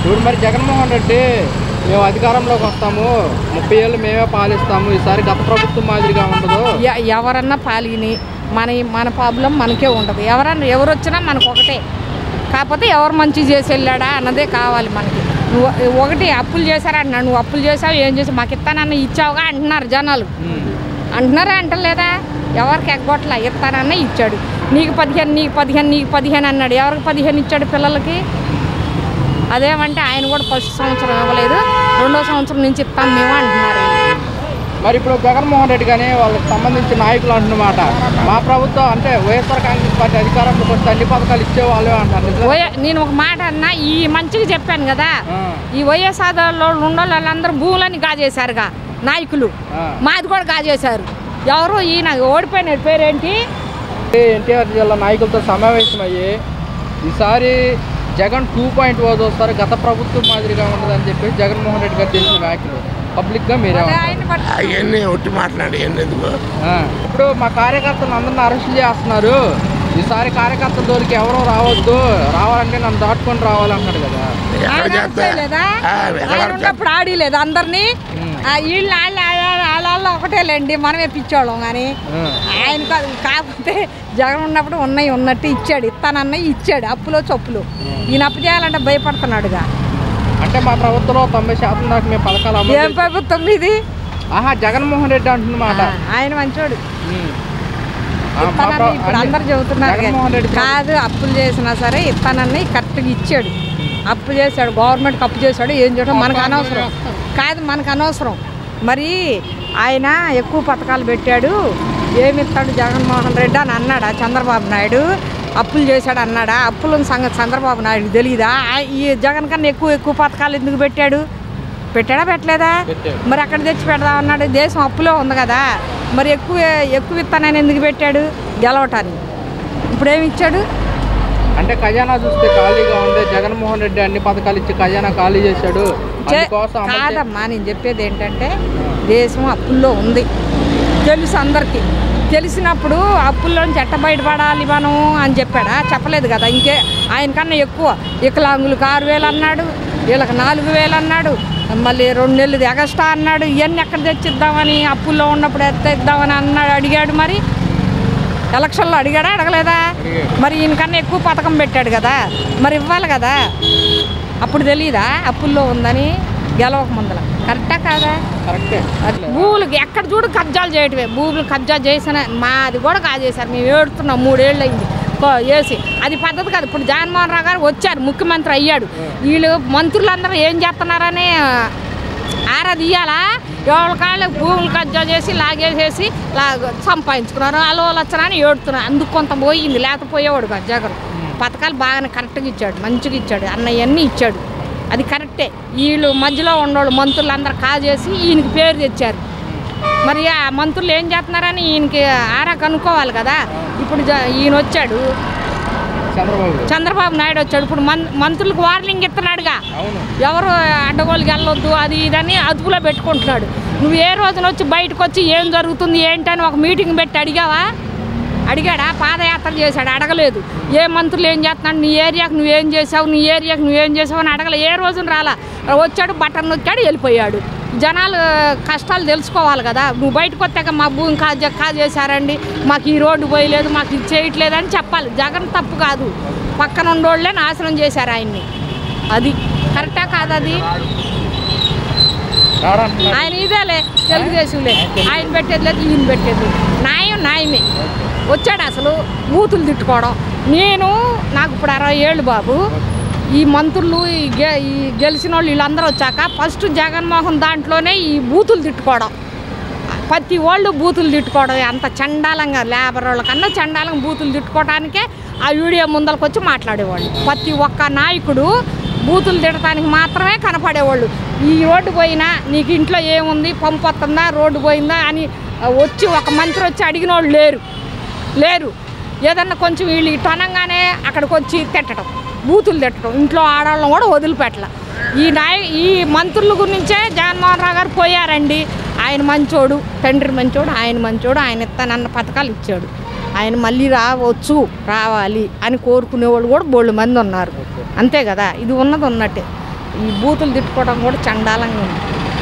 ఇప్పుడు మరి జగన్మోహన్ రెడ్డి మేము అధికారంలోకి వస్తాము 30 ఏళ్ళు మేమే పాలిస్తాము ఈసారి గత ప్రభుత్వం మాదిరిగా ఉండదు ఎవరన్నా పాలిని మన ప్రాబ్లం మనకే ఉండదు ఎవరు వచ్చినా మనకు ఒకటే కాకపోతే ఎవరు మంచి చేసి వెళ్ళాడా అన్నదే కావాలి మనకి నువ్వు ఒకటి అప్పులు చేశారంటున్నాడు నువ్వు అప్పులు చేసావు ఏం చేసావు మాకు ఇస్తానన్న ఇచ్చావుగా అంటున్నారు జనాలు అంటున్నారా అంటలేదా ఎవరికి ఎగ్గొట్ల ఇస్తానన్న ఇచ్చాడు నీకు 15 అన్నాడు ఎవరికి 15 ఇచ్చాడు పిల్లలకి అదేమంటే ఆయన కూడా ఫస్ట్ సంవత్సరం ఇవ్వలేదు 2వ సంవత్సరం నుంచి ఇస్తాను మేము అంటున్నారు మరి ఇప్పుడు జగన్మోహన్ రెడ్డి కానీ వాళ్ళకి సంబంధించిన నాయకులు అంటున్నమాట మా ప్రభుత్వం అంటే వైఎస్ఆర్ కాంగ్రెస్ పార్టీ అధికారంలోకి వస్తే అన్ని పథకాలు ఇచ్చేవాళ్ళే అంటారు నేను ఒక మాట అన్నా ఈ మంచిగా చెప్పాను కదా ఈ వైఎస్ఆర్లో ఉన్న వాళ్ళందరూ భూములని గాజేశారుగా నాయకులు మాది కూడా గాజేశారు ఎవరు ఈయన ఓడిపోయిన పేరేంటి ఎన్టీఆర్ జిల్లా నాయకులతో సమావేశమయ్యి ఈసారి జగన్ 2.0 వస్తారు గత ప్రభుత్వం మాదిరిగా ఉండదని చెప్పి జగన్మోహన్ రెడ్డి గారు తెలిసిన వ్యాఖ్యలు పబ్లిక్గా మీరే అవన్నీ ఒట్టి మాట్లాడి ఇప్పుడు మా కార్యకర్తలు అందరిని అరెస్ట్ చేస్తున్నారు ఈసారి కార్యకర్తల జోలికి ఎవరో రావద్దు రావాలంటే నన్ను దాటుకొని రావాలన్నాడు కదా ఉన్నప్పుడు ఆడిలేదు అందరినీ వీళ్ళు వాళ్ళ ఒకటేలేండి మనమే పిచ్చోళ్ళం కానీ ఆయన కాకపోతే జగన్ ఉన్నప్పుడు ఉన్నట్టు ఇచ్చాడు ఇస్తానన్న ఇచ్చాడు అప్పులో చొప్పులు ఈయన అప్పు చేయాలంటే భయపడుతున్నాడుగా అంటే మా ప్రభుత్వంలో 90% దాకా మేము పథకాలు ఏం ప్రభుత్వం ఇది జగన్మోహన్ రెడ్డి అంటున్నమాట ఆయన మంచోడు ఇప్పుడు అందరు చెబుతున్నారు కాదు అప్పులు చేసినా సరే ఇస్తానని కరెక్ట్గా ఇచ్చాడు అప్పు చేశాడు గవర్నమెంట్కి అప్పు చేశాడు ఏం చేయడం మనకు అనవసరం కాదు మనకు అనవసరం మరి ఆయన ఎక్కువ పథకాలు పెట్టాడు ఏమిస్తాడు జగన్మోహన్ రెడ్డి అని అన్నాడా చంద్రబాబు నాయుడు అప్పులు చేశాడు అన్నాడా అప్పుల సంగతి చంద్రబాబు నాయుడు తెలీదా ఈ జగన్ కన్నా ఎక్కువ పథకాలు ఎందుకు పెట్టాడా పెట్టలేదా మరి అక్కడ తెచ్చి పెడదాం అన్నాడు దేశం అప్పులో ఉంది కదా మరి ఎక్కువ ఇస్తానని ఎందుకు పెట్టాడు గెలవటానికి ఇప్పుడు ఏమి ఇచ్చాడు అంటే ఖజానా చూస్తే ఖాళీగా ఉంది జగన్మోహన్ రెడ్డి అన్ని పథకాలు ఇచ్చి ఖజానా ఖాళీ చేశాడు కాదమ్మా నేను చెప్పేది ఏంటంటే దేశం అప్పుల్లో ఉంది తెలుసు అందరికీ తెలిసినప్పుడు అప్పుల్లోంచి ఎట్ట బయటపడాలి మనం అని చెప్పాడా చెప్పలేదు కదా ఆయన కన్నా ఎక్కువ వికలాంగులకు 6,000 అన్నాడు వీళ్ళకి 4,000 అన్నాడు మళ్ళీ 2 నెలలు ఎగస్ట్రా అన్నాడు ఇవన్నీ ఎక్కడ తెచ్చిద్దామని అప్పుల్లో ఉన్నప్పుడు ఇద్దామని అడిగాడు మరి ఎలక్షన్లో అడిగాడా అడగలేదా మరి ఈయనకన్నా ఎక్కువ పథకం పెట్టాడు కదా మరి ఇవ్వాలి కదా అప్పుడు తెలీదా అప్పుల్లో ఉందని గెలవక ముందల కరెక్టా కాదా భూములకి ఎక్కడ చూడు కబ్జాలు చేయటమే భూములు కబ్జా చేసిన మాది కూడా కాజేశారు మేము ఏడుతున్నాం 3 ఏళ్ళు అయింది వేసి అది పద్ధతి కాదు ఇప్పుడు జగన్మోహన్ రావు గారు వచ్చారు ముఖ్యమంత్రి అయ్యాడు వీళ్ళు మంత్రులందరూ ఏం చేస్తున్నారని ఆరా తీయాలా ఎవరి కాళ్ళు భూములు కబ్జా చేసి లాగేసేసి సంపాదించుకున్నారు అలోలచ్చనని ఏడుతున్నారు అందుకు కొంత పోయింది లేకపోయేవాడు కాదు జగన్ పథకాలు బాగానే కరెక్ట్గా ఇచ్చాడు మంచిగా ఇచ్చాడు అన్నవన్నీ ఇచ్చాడు అది కరెక్టే వీళ్ళు మధ్యలో ఉన్నవాళ్ళు మంత్రులందరూ కాజేసి ఈయనకి పేరు తెచ్చారు మరి ఆ మంత్రులు ఏం చేస్తున్నారని ఈయనకి ఆరా కనుక్కోవాలి కదా ఇప్పుడు ఈయన వచ్చాడు చంద్రబాబు నాయుడు వచ్చాడు ఇప్పుడు మంత్రులకు వార్నింగ్ ఇస్తున్నాడుగా ఎవరు అడ్డగోలుకి వెళ్ళొద్దు అది ఇదని అదుపులో పెట్టుకుంటున్నాడు నువ్వు ఏ రోజున వచ్చి బయటకు వచ్చి ఏం జరుగుతుంది ఏంటని ఒక మీటింగ్ పెట్టి అడిగాడా పాదయాత్ర చేశాడు అడగలేదు ఏ మంత్రులు ఏం చేస్తున్నాడు నీ ఏరియాకు నువ్వేం చేసావు అని అడగలేదు ఏ రోజున రాలా వచ్చాడు బటన్ నొక్కాడు వెళ్ళిపోయాడు జనాలు కష్టాలు తెలుసుకోవాలి కదా నువ్వు బయటకు వచ్చాక మా భూమి కాజేశారండి మాకు ఈ రోడ్డు పోయలేదు మాకు ఇది చేయట్లేదు అని చెప్పాలి జగన్ తప్పు కాదు పక్కన ఉన్నోళ్ళే నాశనం చేశారు ఆయన్ని అది కరెక్టా కాదు అది ఆయన ఇదేలే తెలుగుదేశంలే ఆయన పెట్టేది లేదు ఈయన పెట్టేది న్యాయమే వచ్చాడు అసలు బూతులు తిట్టుకోవడం నాకు ఇప్పుడు 60 ఏళ్ళు బాబు ఈ మంత్రులు ఈ గెలిచిన వాళ్ళు వీళ్ళందరూ వచ్చాక ఫస్ట్ జగన్మోహన్ దాంట్లోనే ఈ బూతులు తిట్టుకోవడం ప్రతి వాళ్ళు బూతులు తిట్టుకోవడం అంత చండాలంగా లేబర్ వాళ్ళకన్నా చండాలంగా బూతులు తిట్టుకోవడానికే ఆ వీడియో ముందరకు వచ్చి మాట్లాడేవాళ్ళు ప్రతి ఒక్క నాయకుడు బూతులు తిట్టడానికి మాత్రమే కనపడేవాళ్ళు ఈ రోడ్డు పోయినా నీకు ఇంట్లో ఏముంది పంపు వస్తుందా రోడ్డు పోయిందా అని వచ్చి ఒక మంత్రి వచ్చి అడిగిన వాళ్ళు లేరు ఏదన్నా కొంచెం వీళ్ళు ఇటనంగానే అక్కడికి వచ్చి తిట్టడం బూతులు తిట్టడం ఇంట్లో ఆడవాళ్ళని కూడా వదిలిపెట్టలే ఈ మంత్రుల గురించే జగన్మోహన్ రావు గారు పోయారండి ఆయన మంచోడు తండ్రి మంచోడు ఆయన ఇస్తానన్న పథకాలు ఇచ్చాడు ఆయన మళ్ళీ రావాలి అని కోరుకునేవాళ్ళు కూడా బోళ్ళు మంది ఉన్నారు అంతే కదా ఇది ఉన్నట్టే ఈ బూతులు తిట్టుకోవడం కూడా చండాలంగా ఉంది.